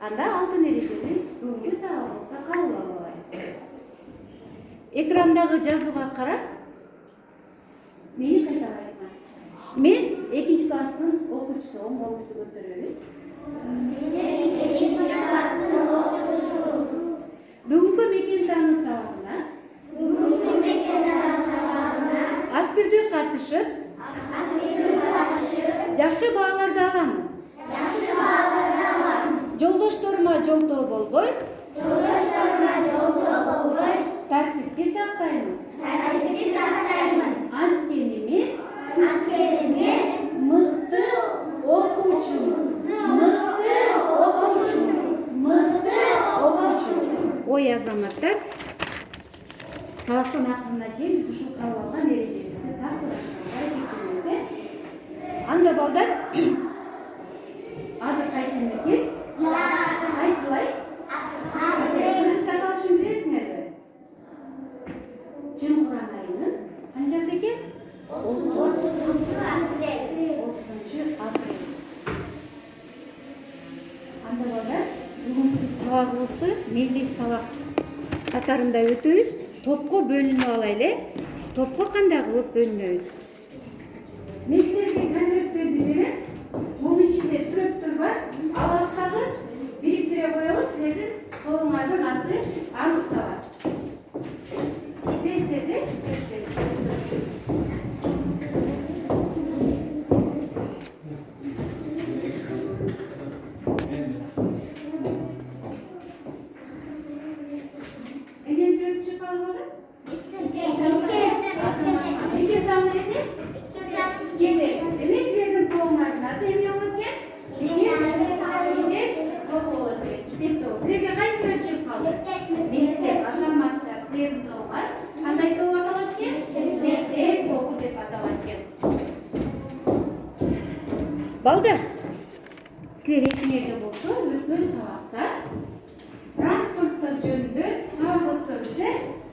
Анда алтын эрежени бүгүнкү сабагыбызда кабыл алып алайык. Экрандагы жазууга карап, мени кайталайсыздар. Мен 2-класстын окуучусу, оң колубузду көтөрөбүз. Мен 2-класстын окуучусу. Бүгүнкү мекен таануу сабагына активдүү катышып, жакшы бааларды аламын. Жолдошторума жолтоо болбой, тартипти сактаймын. Анткени мен мыкты окуучумун. Ой, азаматтар, сабактын акырына чейин ушул кабыл алган эрежебизди тактырышканга аракеттенебиз. Анда балдар, азыр кайсы эмеске? Кайсылай? Кыргыз чаталышын билесиңерби? Чын Куран айынын канчасы экен? 30-апрель. Анда балдар, бүгүнкү биз сабагыбызды мелдеш сабак катарында өтөбүз. Топко бөлүнүп алайлы. Топко кандай кылып бөлүнөбүз? Мен силерге конверттерди берем. Мунун ичинде сүрөттөр бар. Алаштагы бириктире коебуз. Силердин тобуңардын аты аныкталат. Тез-тез. Балдар, силер эсиңерде болсо, өткөн сабакта транспорттор жөнүндө сабак өткөнбүз.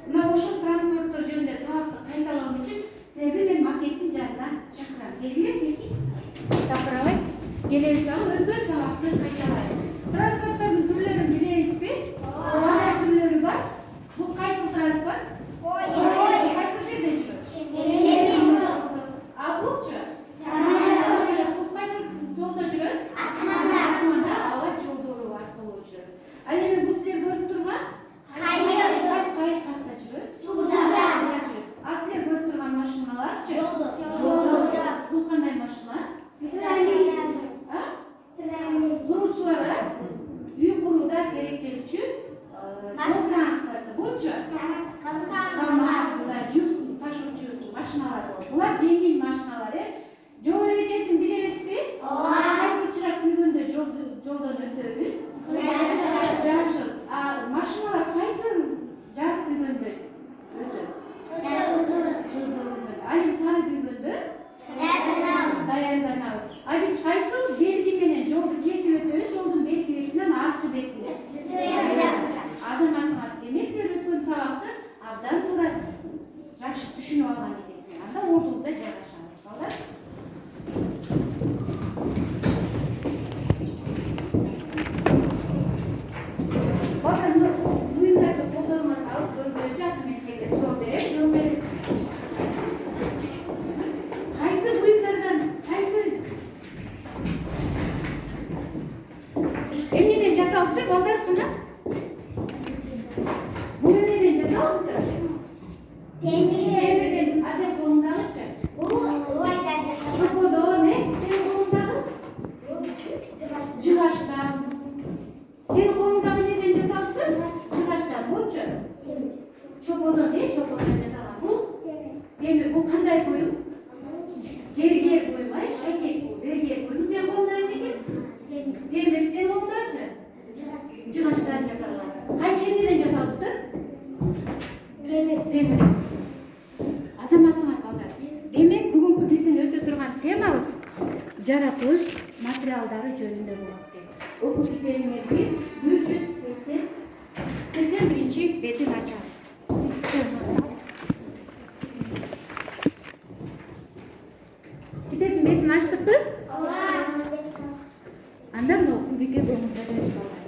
Мына ошол транспорттор жөнүндө сабакты кайталоо үчүн силерди мен макеттин жанына чакырам. Келиңерсиңерби? Тапырабай, келебиз дагы өткөн сабакты кайталайбыз. Транспорттордун түрлөрүн билебизби? Кандай түрлөрү бар? Бул кайсы транспорт? Кайсы жерде жүрөт? А булчу? Жолда жүрөт? Асманда аба жолдору аркылуу жүрөт. Ал эми бул силер көрүп турган кайык кайда жүрөт? Сууда жүрөт. А силер көрүп турган машиналарчы? Жолдо. Бул кандай машина? Куруучулар үй курууда керектелүүчү жол транспорту. Булчу? Жүк ташуучу машиналар болот. Булар жеңил машиналар. Жол эрежесин билебизби? Кайсы чырак күйгөндө жолдон өтөбүз? Жашыл. А машиналар кайсы жарык күйгөндө өтөт? Кызыл. Ал эми сары күйгөндө даярданабыз. А биз кайсы белги менен жолду кесип өтөбүз? Жолдун берки бетинен аркы бетине. Азамат, демек силер өткөн сабакты абдан туура жакшы түшүнүп алган экенсиңер. Анда ордуңузда жайгашабыз, балдар. Буюмдарды колдоруңарды алып көргөнчө азыр мен силерге суроо берем, жооп бересиңер. Кайсы буюмдардан, кайсы эмнеден жасалыптыр, балдар кана? Бул эмнеден жасалыптыр? Темирден. А сен колуңдагычы? Чоподон, сен колуңдагы? Жыгачтан. Сен колуңдагы эмнеден жасалыптыр? Жыгачтан. Булчу? Чоподон, чоподон жасалган. Бул темир. Бул кандай буюм? Зергер буюм, шакек бул. Зергер буюм. Сен колуңда эмне экен? Темир. Сен колуңдачы? Жыгачтан жасалган. Кайчы эмнеден жасалыптыр? Темир. Азаматсыңар балдар. Демек бүгүнкү биздин өтө турган темабыз жаратылыш материалдары жөнүндө болот. Окуу китебиңерди 181 бетин ачабыз. Китептин бетин ачтыкпы? Анда мына Кубике көңүлдөр эмес балдар.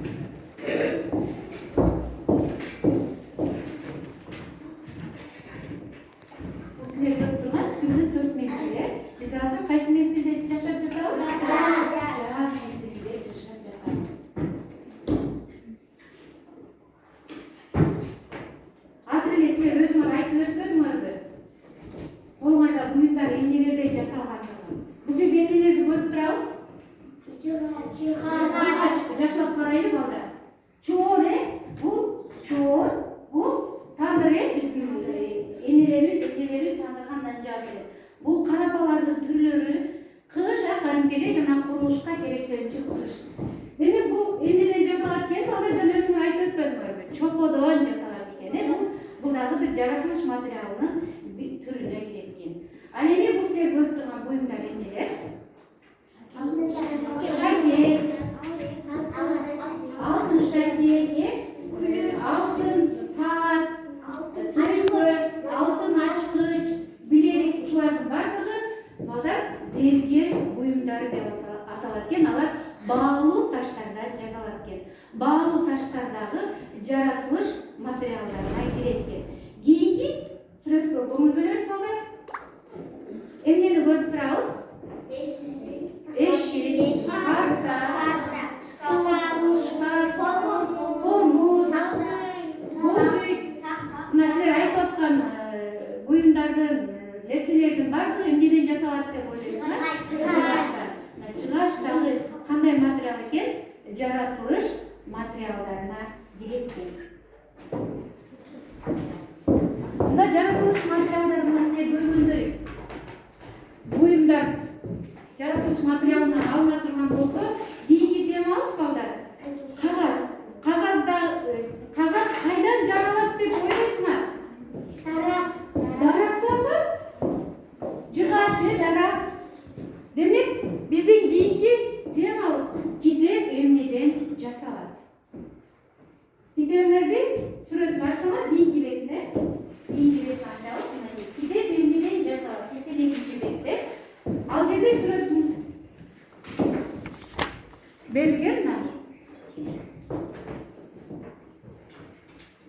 Бул силерде турган күндүн 4 мезгили. Биз азыр кайсы мезгилде жашап жатабыз? Жаз мезгилинде жашап жатабыз. Азыр эле силер өзүңөр айтып өтпөдүңөрбү? Колуңарда буюмдар эмнелерден жасалгандыгын. Бул жерде эмнелерди көрүп турабыз? Жакшылап карайлы балдар. Чоор бул чоор, бул тандыр биздин энелерибиз, эжелерибиз тандыргандан жабыр. Бул карапалардын түрлөрү кыш кадимкидей жана курулушка керектенчү кыш. Демек бул эмнеден жасалат экен? Балдар жана өзүңөр айтып өтпөдүңөрбү? Чоподон жасалат экен. Бул дагы бир жаратылыш материалынын түрүнө кирет экен. Ал эми бул силер көрүп турган буюмдар эмнелер? Шакет, алтын шакет, алтын саат, сөйкө, алтын ачкыч, билерик ушулардын бардыгы балдар зергер буюмдары деп аталат экен. Алар баалуу таштардан жасалат экен. Баалуу таштардагы жаратылыш материалдарына кирет экен. Кийинки сүрөткө көңүл бөлөбүз балдар. Эмнени көрүп турабыз? Эшик, карта, шкаф, комуз, бозуй. Мына силер айтып аткан буюмдардын, нерселердин бардыгы эмнеден жасалат деп ойлойсуңар? Жыгачтан. Жыгач дагы кандай материал экен? Жаратылыш материалдарына кирет экен. Мында жаратылыш материалдарына силер көргөндөй буюмдар жаратылыш материалынан алына турган болсо, кийинки темабыз балдар кагаз. Кагаз кайдан жаралат деп ойлойсуңар? Дарактанбы? Жыгач, дарак. Демек, биздин кийинки темабыз китеп эмнеден жасалат? Китебиңерди сүрөткө ачсаңар кийинки бетине, кийинки бетин ачабыз. Китеп эмнеден жасалат? 82-чи бетте. Ал жерде сүрөт берилген да.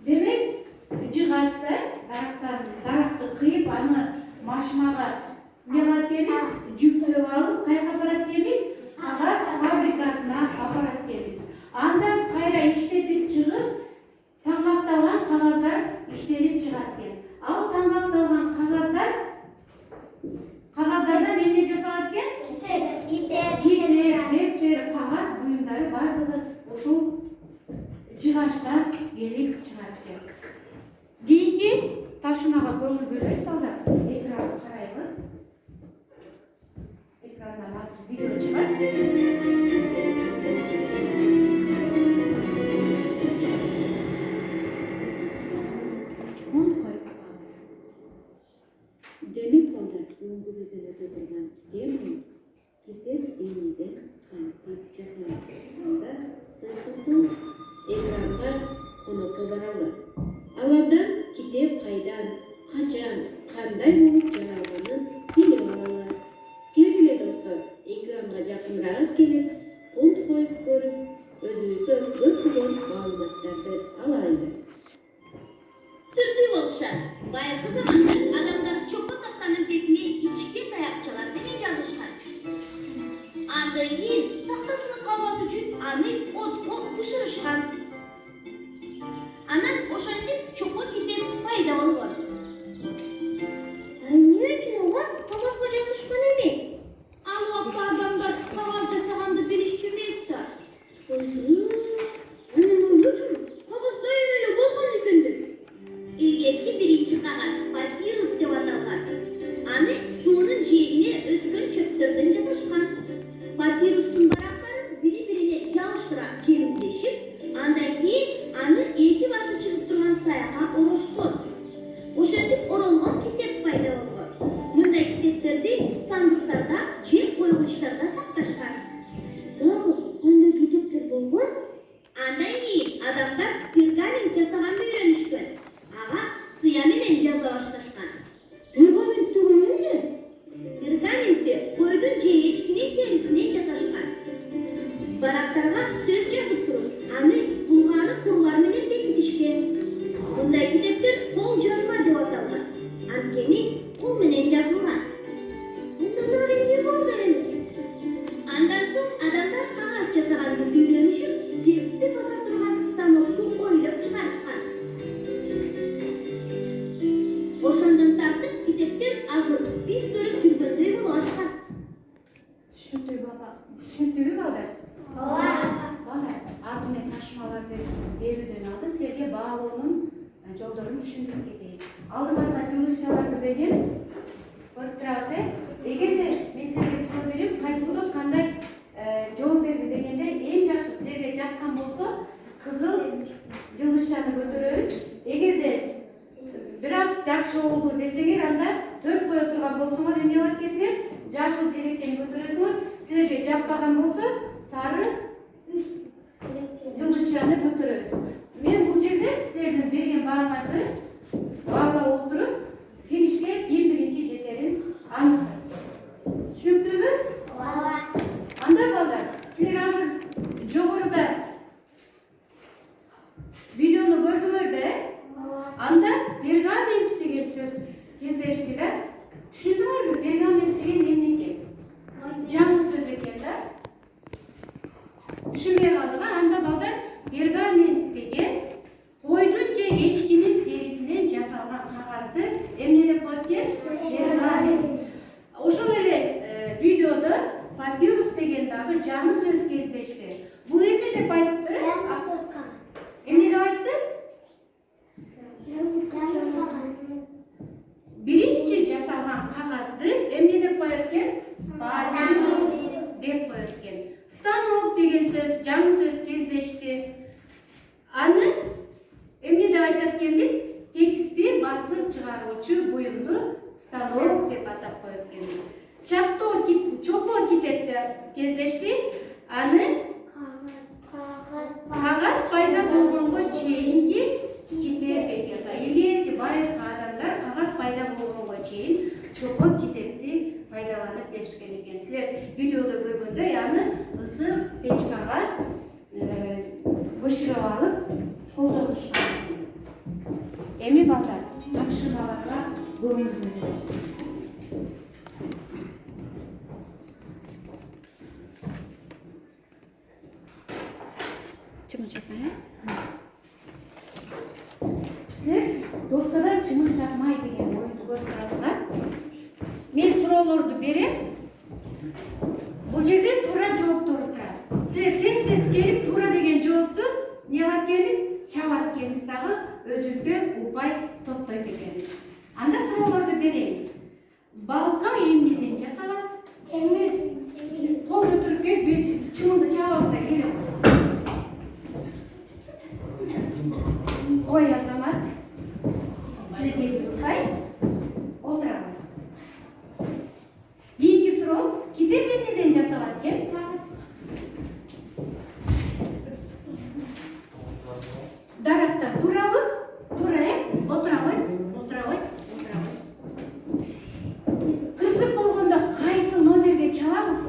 Демек, жыгачты, даракты кыйып, аны машинага эмне экенбиз? Жүктөп алып, кайга апарат экенбиз? Кагаз фабрикасына апарат экенбиз. Андан кайра иштетип чыгып, таңгакталган кагаздар иштелип чыгат экен. Ал таңгакталган кагаздардан эмне жасалат экен? Китеп, дептер, кагаз буюмдары бардыгы ушул жыгачтан келип чыгат экен. Кийинки тапшырмага көңүл бөлөбүз балдар. Экранды карайбыз. Экрандан азыр видео чыгат. Демек балдар, бүгүнкү биздин өтө турган темабыз китеп эмнеден кантип жасалат. Анда сыйкылдуу экранга конокко баралар. Алардан китеп кайдан, качан, кандай болуп жаралганын билип алалар. Келгиле достор, экранга жакыныраак келип, пункт коюп көрүп, өзүбүзгө көптөгөн маалыматтарды алайлы. Түрдүү болушат. Байыркы заманда адамдар чопо тактанын бетине ичке таякчалар менен жазышкан. Андан кийин тактасынын кабасы үчүн аны отко бышырышкан. Анан ошентип чопо китеп пайда болгон. Эмне үчүн алар кагазга жазышкан эмес? Ал убакта адамдар кагаз жасаганды билишчү эмес да. Анан ойлочу, кагазда эмеле болгон экен деп. Илгерки биринчи кагаз папирус деп аталган. Аны суунун жээгине өскөн чөптөрдөн жасашкан. Папирустун барактары бири-бирине жалыш сөз жазып туруп, аны булгары курлар менен бекитишкен. Мындай китептер кол жазма деп аталган. Анткени кол менен жазылган. Мындан ары эмне болду эми? Андан соң адамдар кагаз жасаганды үйрөнүшүп, тексти баса турган станокду ойлоп чыгарышкан. Ошондон тартып китептер азыр биз көрүп жүргөндөй болуп ашкан. Түшүндүбү балдар? Балдар, азыр мен ташмаларды берүүдөн алдын силерге баалоонун жолдорун түшүндүрүп кетейин. Алдыңарга жылышчаларды берем. Көрүп турабыз. Эгерде мен силерге суроо берем, кайсылыгы кандай жооп берди дегенде эң жакшы силерге жаккан болсо, кызыл жылышчаны көтөрөбүз. Эгерде бир аз жакшы болду десеңер, анда 4 кое турган болсоңор эмне кылат экенсиңер? Жашыл желекчени көтөрөсүңөр. Силерге жакпаган болсо, сары жылышчаны көтөрөбүз. Мен бул жерде силердин берген бааңарды баалап отуруп, финишке ким биринчи жетерин аныктайм. Түшүнүктүүбү? Анда балдар, силер азыр жогоруда видеону көрдүңөр да? Анда пергамент деген сөз кездешти да? Түшүндүңөрбү? Пергамент деген эмне экен? Жаңы сөз экен да? Түшүнбөй калдык. Анда балдар, пергамент деген койдун же эчкинин терисинен жасалган кагазды эмне деп коет экен? Пергамент. Ошол эле видеодо папирус деген дагы жаңы сөз кездешти. Бул эмне деп айтты? Эмне деп айтты? Биринчи жасалган кагазды эмне деп коет экен? Папирус деп коет экен. Станок деген сөз, жаңы сөз кездешти. Аны эмне деп айтат экенбиз? Текстти басып чыгаруучу буюмду станок деп атап коет экенбиз. Чопо китепте кездешти. Аны кагаз пайда болгонго чейинки китеп экен. Илгерки байыркы адамдар кагаз пайда болгонго чейин чопо китепти пайдаланып келишкен экен. Силер видеодо көргөндөй аны ысык печкага бышырып алып колдонушкан. Эми балдар, тапшырмаларга көңүл бөлүңүз. Силер достора чымын чакмай деген оюнду көрүп турасыздар. Мен суроолорду берем. Бул жерде туура жооптор турат. Силер тез келип туура деген жоопту эмне кылат экенбиз? Чабат экенбиз дагы өзүбүзгө упай топтойт экенбиз. Анда суроолорду берейин. Балка эмнеден жасалат? Эмне? Кол көтөрүп келип, чымынды чабабыз да келип. Ой, Азамат. Силерге упай отурабы. Кийинки суроо, китеп эмнеден жасалат экен? Дарактан турабы? Тура, отура кой. Кырсык болгондо кайсы номерге чалабыз?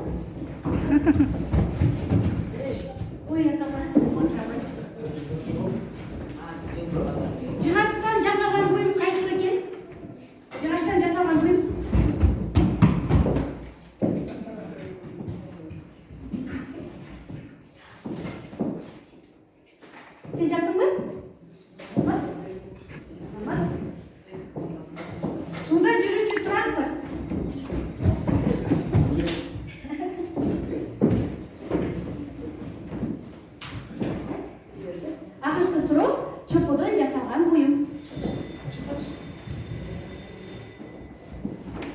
Ой, Азамат, отура кой. Жыгачтан жасалган буюм кайсы экен? Жыгачтан жасалган буюм. Сен жаттыңбы? Суда жүрүүчү транспорт. Акыркы суроо, чоподон жасалган буюм.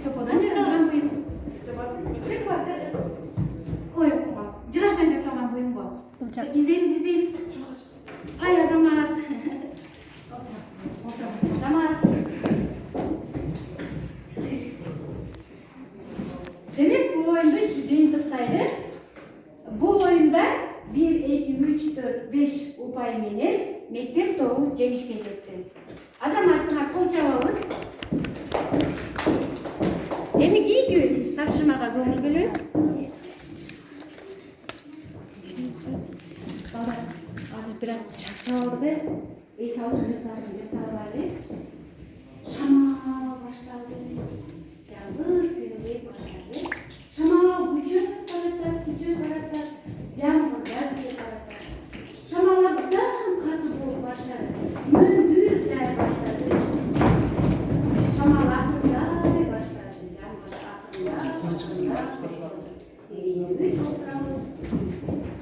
Чоподон жасалган буюм. Ой, жыгачтан жасалган буюмго. Издейбиз. Ай, Азамат. Азамат. Демек, бул оюнду жыйынтыктайлы. Бул оюнда 1, 2, 3, 4, 5 упай менен мектеп тобу жеңишке жетти. Азамат, сага кол чабабыз. Эми кийинки тапшырмага көңүл бөлөбүз. азыр бир аз чарчап алды. Эс алып уктасын жасап алайлы. Шамал башталды. Жаңбыр себеп башталды. Шамал күчөп баратат. Жаңбырдар күчөп баратат. Шамал абдан катуу болуп баштады. Мөңдүр жай баштады. Шамал акырдай баштады. Жаңбыр акырдай. Отурабыз.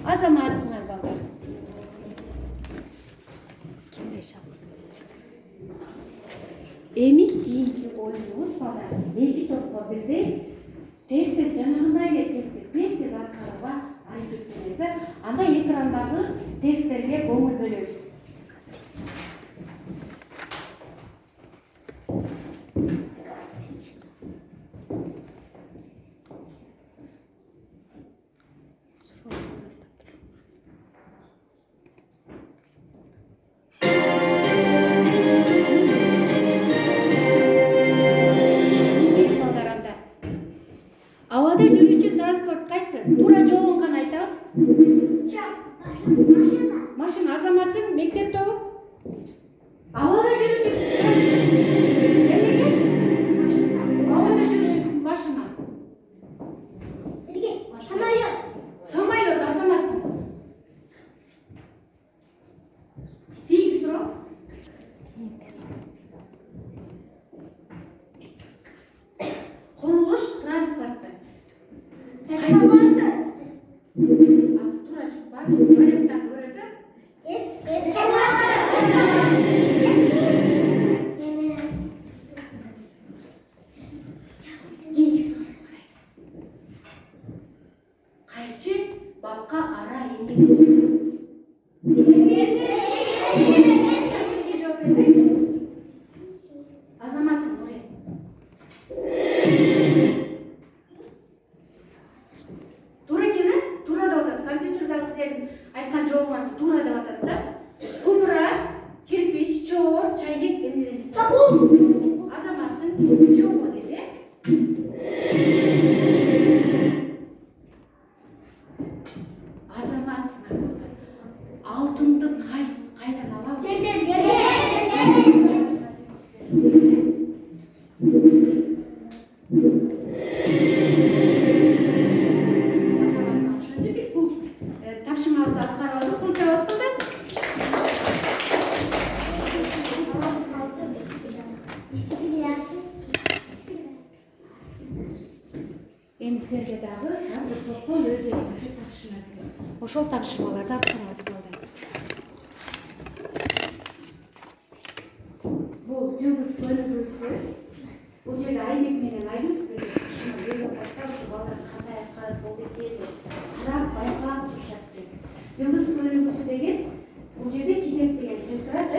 Азаматсыңар балдар. Эми кийинки оюнубуз балдар. Эки топко бирдей тез-тез жанагындай эле темпте тез-тез аткарууга аракеттенебиз. Анда экрандагы тесттерге көңүл бөлөбүз. Абада жүрүүчү транспорт кайсы? Туура жообун гана айтабыз. Машина. Азаматсың мектептеби? Абада жүрүүчү эмнеге? Машина. Абада жүрүүчү машина. Самолет. Самолет азаматсың. Кийинки суроо. Курулуш транспорты. Азыр туура бардык варианттарды көрөсүз. Кайчы балка ара эмгеге азаматсың Нурен. Туура экен, туура деп атат. Компьютердагы силердин айткан жообуңарды туура деп атат да. Кумура, кирпич, чоор, чайнек эмнеден жасалган? Азаматсың чоо деди. Азаматсың балдар. Алтынды кайдан алабыз? Biz bu tapşırmamızı atkarmadık, konuşacağız burada. Emsirge dağı, bu toplu özü tapşırmalar. Oşol tapşırmalarda atkarmamız болды. Bu жылдыз бөлүгүсү. Бул жерде айнек менен айнус кандай аткарып болду экен карап байкап турушат дейт. Жылдыз бөлүгүсү деген бул жерде китеп деген сөз турат.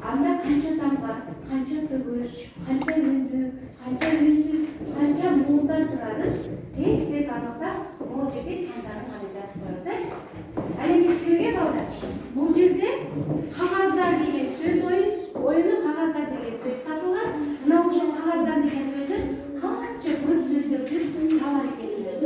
Анда канча тамга, канча тыгыш, канча үндүү, канча үнсүз, канча муундар турарын тез аныктап, бул жерде сандарын гана жазып коебуз. Ал эми силерге балдар, бул жерде кагаздар деген сөз оюну кагаздар деген сөз тапылган. Мына ушул кагаздар деген сөзүн канча көп сөздөрдү табар экенсиздер.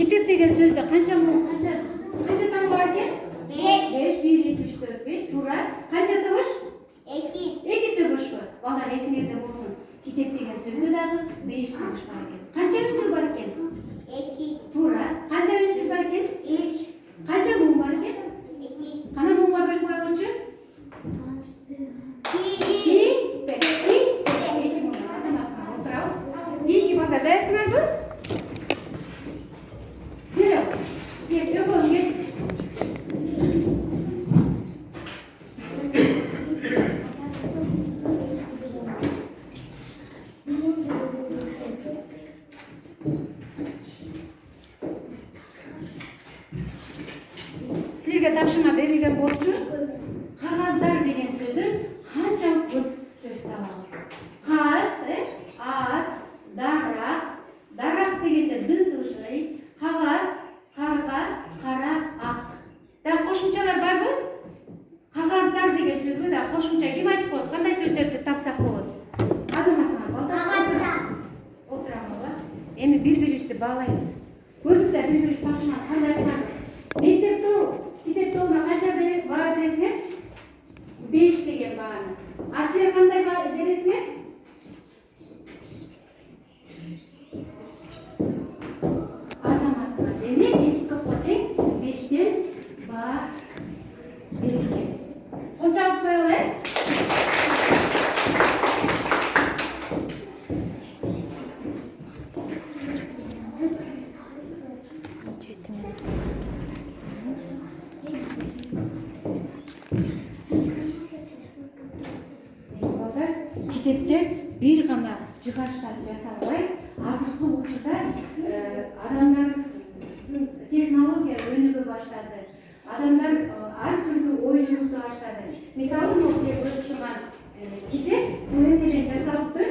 Kitap деген сөздө канча таң бар экен? 5. 1 2 3 4 5 туура. Канча табыш? 2. 2 табыш бар. Балдар эсиңерде болсун. Kitap деген сөздө да дагы 5 кылмыш бар экен. Канча үндүү бар экен? 2, Туура. Канча үнсүз бар экен? 3, Канча муң бар экен? 2, Кана муңга бөлүп коелучу? 2 муң. Азаматсың, отурабыз. Кийинки балдар дайырсыңарбы? Кел. Кел, жогон кел. Силерге тапшырма берилген болчу. Кагаздар деген сөздөн канчалык көп сөз табабыз? Каз, аз, дарак, дарак дегенде д тышырый, кагаз, карга, кара, ак. Да кошумчалар барбы? Кагаздар деген сөзгө да кошумча ким айтып коет? Кандай сөздөрдү тапсак болот? Азаматсыңар балдар. Кагазда. Отурамызбы? Эми бири-бирибизди баалайбыз. Көрдүк да бири-бирибиз тапшырма кандай айтканын. Мектепте китепте олна канча баа бересиңер? 5 деген бааны. А силер кандай баа бересиңер? Азаматсыңар. Демек эки топко тең 5тен баа берилген. Кол чабып коелу, Китептер бир гана жыгачтан жасалбай, азыркы учурда адамдардын технология өнүгө баштады. Адамдар ар түрдүү ой жүгүртө баштады. Мисалы, могу көрүп турган китеп бул эмнеден жасалыптыр?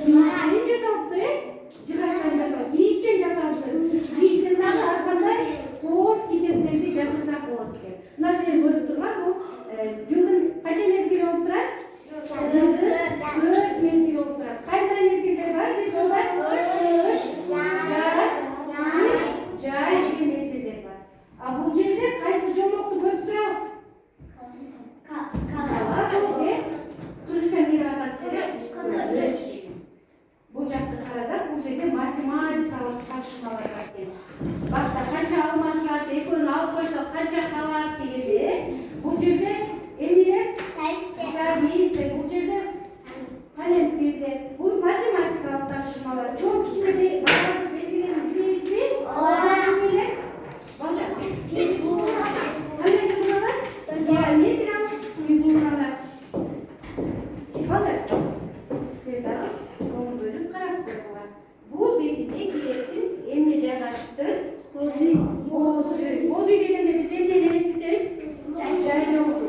Кийизден жасалыптыр, жыгачтан жасалып, кийизден жасалыптыр. Кийизден дагы ар кандай кооз китептерди жасасак болот экен. Мына силер көрүп турган бул жылдын канча мезгили болуп турат? Жылдын 4 мезгили болуп турат. Кандай мезгилдер бар? Биз олар кыш, жаз, жай деген мезгилдер бар. А бул жерде кайсы жомокту көрүп турабыз? Кала болуп, кыргызча эмне деп атат жерде? Бул жакты карасак, бул жерде математикалык тапшырмалар бар экен. Бакта канча алма турат, экөөнү алып койсок канча калат дегенде, бул жерде эмнелер? Табиздер, бул жерде калемпирдер. Бул математикалык тапшырмалар. Чоң кичине бааларды белгилерин билебизби? Эмнелер? Балдар. Кандай фигуралар? Геометриялык фигуралар. Балдар. Силер дагы көңүл бөлүп карап койгула. Бул бетинде китептин эмне жайгашыптыр? Боз үй. Боз үй дегенде биз эмнени элестетебиз? Жайлообу.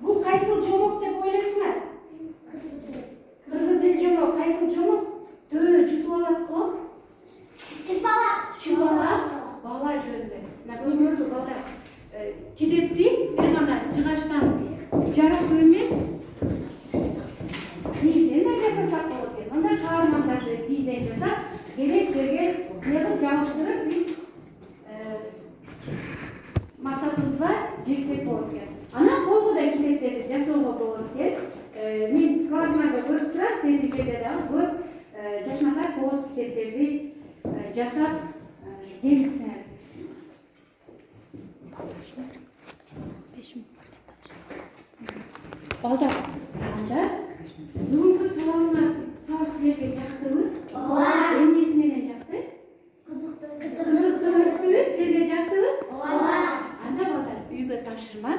Бул кайсыл жомок деп ойлойсуңар? Кыргыз эл жомок, кайсыл жомок? Төбө жутуп алат го? Чыбалак бала жөнүндө. Мына көрдүңөрбү балдар? Китепти бир гана жыгачтан жаратуу эмес, кийизден да жасасак болот экен. Мындай каармандарды кийизден жасап, керек жерге кыйгып жабыштырып биз максатыбызга жетсек болот экен. Анан колго да китептерди жасоого болот экен. Мен классымда көрүп турат, деги жерде дагы көп жашнакай кооз китептерди жасап келипсиңер. Балдар, анда бүгүнкү сабак силерге жактыбы? Ооба. Эмнеси менен жакты? Кызыктуу. Кызыктуу өттүбү? Силерге жактыбы? Ооба. Анда балдар, үйгө тапшырма.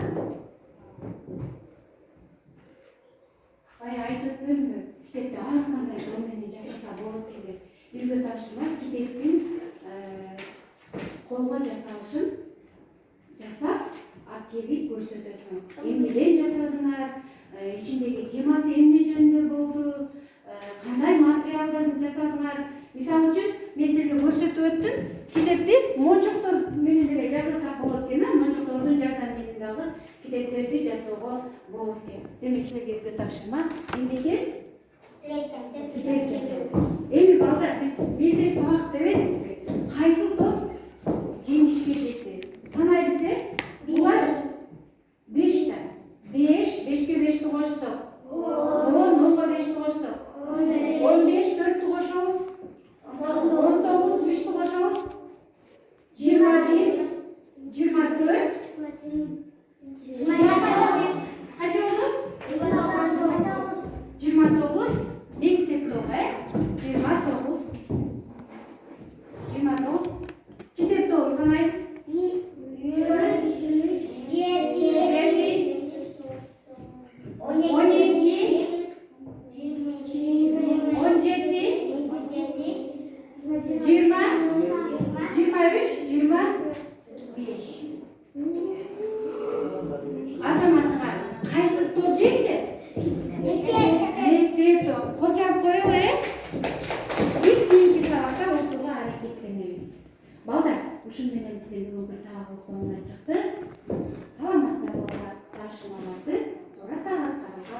Бая айтып өтпөймүнбү? Китепти ар кандай жол менен жасаса болот экен деп. Үйгө тапшырма китептин колго жасалышын жасап, алып келип көрсөтөсүң. Эмнеден жасадыңар? Ичиндеги темасы эмне жөнүндө болду? Кандай материалдардан жасадыңар? Мисалы үчүн, мен силерге көрсөтүп өттүм. Китепти мончоктор менен деле жасасак болот экен, мончоктордун жардамы менен дагы китептерди жасоого болот экен. Демек силерге үйгө тапшырма эмне экен? Китеп жасоо. Эми балдар, биз бир сабак дебедикпи? Кайсыл топ жеңишке жетти? Санайбызбы? Булар 5 та. 5ке 5ти кошсок. 10, 10га 5ти кошсок. 15, 4ти кошобуз. Азаматқа қайсы топ жеңді? Мектеп топ. Қочап қойылы. Біз кейінгі сабақта оқуға әрекеттенеміз. Балдар, ушун менен бизде бүгүнкү сабак соңуна чыкты. Саламатта болуңар, башыңаларды тура тагат карауга